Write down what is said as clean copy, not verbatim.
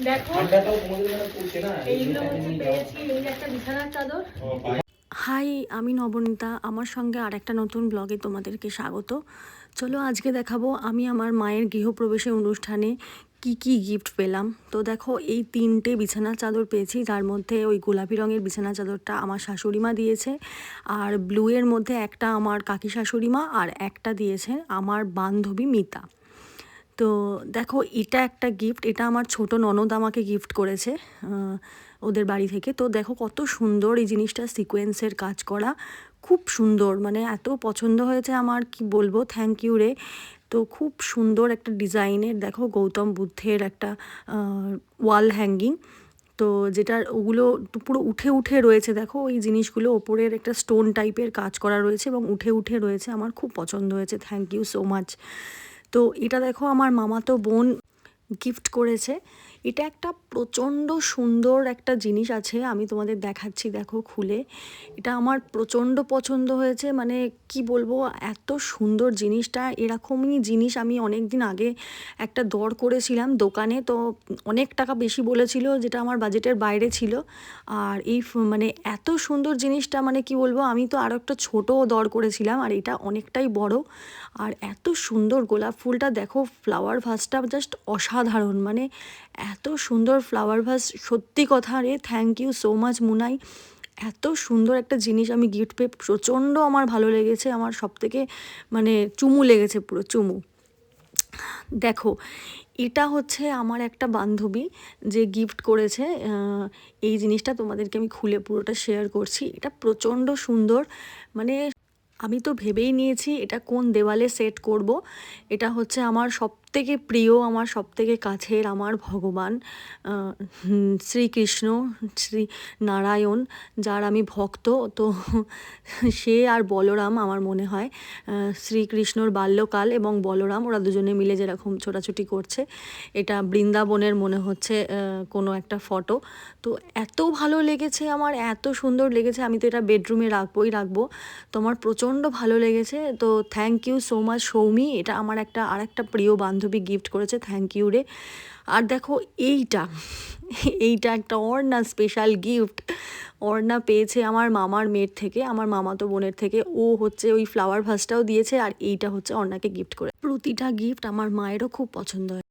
দেখো এইগুলো হচ্ছে পেয়েছি, এই একটা বিছানার চাদর। হাই, আমি নবনীতা। আমার সঙ্গে আর একটা নতুন ব্লগে তোমাদেরকে স্বাগত। চলো আজকে দেখাবো আমি আমার মায়ের গৃহপ্রবেশের অনুষ্ঠানে কি কি গিফট পেলাম। তো দেখো, এই 3টে বিছানার চাদর পেয়েছি, যার মধ্যে ওই গোলাপি রঙের বিছানার চাদরটা আমার শাশুড়ি মা দিয়েছে, আর ব্লুয়ের মধ্যে একটা আমার কাকি শাশুড়ি মা, আর একটা দিয়েছে আমার বান্ধবী মিতা। তো দেখো, এটা একটা গিফট, এটা আমার ছোট ননদ আমাকে গিফট করেছে ওদের বাড়ি থেকে। তো দেখো কত সুন্দর এই জিনিসটা, সিকোয়েন্সের কাজ করা, খুব সুন্দর, মানে এত পছন্দ হয়েছে আমার, কি বলবো, থ্যাংক ইউ রে। তো খুব সুন্দর একটা ডিজাইনের, দেখো গৌতম বুদ্ধের একটা ওয়াল হ্যাঙ্গিং। তো যেটার ওগুলো পুরো উঠে উঠে রয়েছে, দেখো ওই জিনিসগুলো ওপরের একটা স্টোন টাইপের কাজ করা রয়েছে এবং উঠে উঠে রয়েছে, আমার খুব পছন্দ হয়েছে, থ্যাংক ইউ সো মাচ। তো এটা দেখো আমার মামাতো বোন গিফট করেছে। এটা একটা প্রচণ্ড সুন্দর একটা জিনিস আছে, আমি তোমাদের দেখাচ্ছি, দেখো খুলে। এটা আমার প্রচণ্ড পছন্দ হয়েছে, মানে কি বলবো, এত সুন্দর জিনিসটা। এরকমই জিনিস আমি অনেক দিন আগে একটা দর করেছিলাম দোকানে, তো অনেক টাকা বেশি বলেছিল, যেটা আমার বাজেটের বাইরে ছিল। আর এই মানে এত সুন্দর জিনিসটা, মানে কি বলবো, আমি তো আরও একটা ছোটো দর করেছিলাম, আর এটা অনেকটাই বড়। আর এত সুন্দর গোলাপ ফুলটা দেখো, ফ্লাওয়ার ভাসটা জাস্ট অসাধারণ, মানে এত সুন্দর ফ্লাওয়ার ভাস, সত্যি কথা রে, থ্যাংক ইউ সো মাচ মুনাই। এত সুন্দর একটা জিনিস আমি গিফট পেয়ে প্রচণ্ড আমার ভালো লেগেছে, আমার সবথেকে মানে চুমু লেগেছে, পুরো চুমু। দেখো, এটা হচ্ছে আমার একটা বান্ধবী যে গিফট করেছে এই জিনিসটা, তোমাদেরকে আমি খুলে পুরোটা শেয়ার করছি। এটা প্রচণ্ড সুন্দর, মানে আমি তো ভেবেই নিয়েছি এটা কোন দেওয়ালে সেট করব। এটা হচ্ছে আমার সবথেকে প্রিয়, আমার সবথেকে কাছের আমার ভগবান শ্রীকৃষ্ণ, শ্রী নারায়ণ, যার আমি ভক্ত। তো সে আর বলরাম, আমার মনে হয় শ্রীকৃষ্ণর বাল্যকাল এবং বলরাম, ওরা দুজনে মিলে যেরকম ছোটাছুটি করছে, এটা বৃন্দাবনের মনে হচ্ছে কোনো একটা ফটো। তো এত ভালো লেগেছে আমার, এত সুন্দর লেগেছে, আমি তো এটা বেডরুমে রাখবো। তো আমার প্রচণ্ড ভালো লেগেছে। তো thank you so much Soumi, এটা আমার আরেকটা প্রিয় বান্ধবী গিফট করেছে, থ্যাংক ইউ রে। আর দেখো এইটা এইটা একটা অর্ণা স্পেশাল গিফট। অর্ণা পেয়েছে আমার মামার মেয়ের থেকে, আমার মামাতো বোনের থেকে। ও হচ্ছে ওই ফ্লাওয়ার ভাসটাও দিয়েছে, আর এইটা হচ্ছে অর্ণাকে গিফট করে। প্রতিটা গিফট আমার মায়েরও খুব পছন্দ হয়।